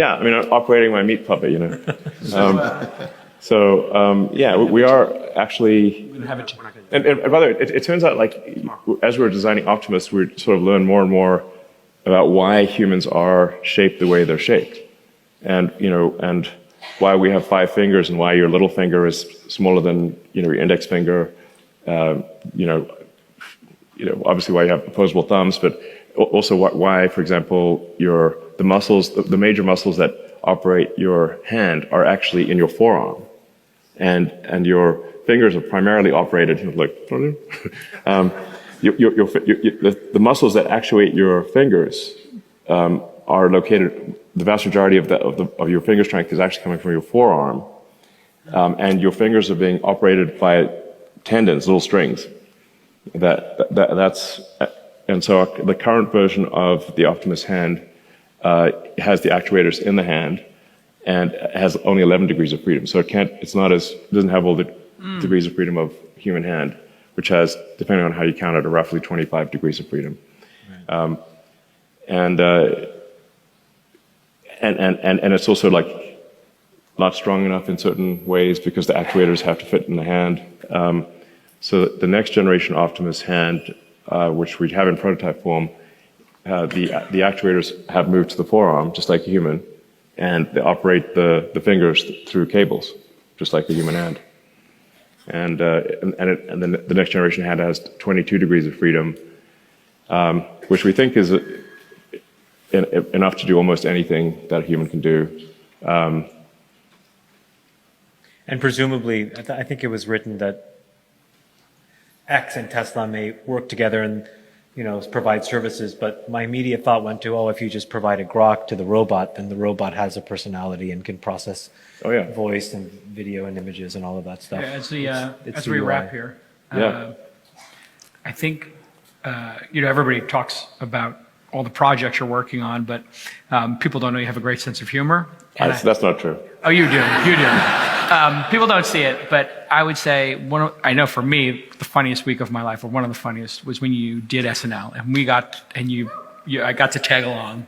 Yeah, I mean, I'm operating my meat puppet, Yeah, we are actually. And by the way, it turns out, like, as we're designing Optimus, we sort of learn more and more about why humans are shaped the way they're shaped, and why we have 5 fingers and why your little finger is smaller than your index finger. Obviously why you have opposable thumbs, but also why, for example, the muscles, the major muscles that operate your hand are actually in your forearm, and your fingers are primarily operated like the muscles that actuate your fingers are located. The vast majority of your finger strength is actually coming from your forearm, and your fingers are being operated by tendons, little strings. And so the current version of the Optimus hand has the actuators in the hand and has only 11 degrees of freedom. So it doesn't have all the degrees of freedom of human hand, which has, depending on how you count it, roughly 25 degrees of freedom. Right. And it's also like not strong enough in certain ways because the actuators have to fit in the hand. So the next generation Optimus hand, which we have in prototype form, the actuators have moved to the forearm, just like a human, and they operate the fingers through cables, just like the human hand. And then the next generation hand has 22 degrees of freedom, which we think is enough to do almost anything that a human can do. And presumably, I think it was written that X and Tesla may work together and provide services, but my immediate thought went to, if you just provide a Grok to the robot, then the robot has a personality and can process voice and video and images and all of that stuff. Yeah, as we wrap here, I think everybody talks about all the projects you're working on, but people don't know you have a great sense of humor. That's not true. Oh, you do. You do. People don't see it, but I would say I know for me, the funniest week of my life, or one of the funniest, was when you did SNL, and I got to tag along.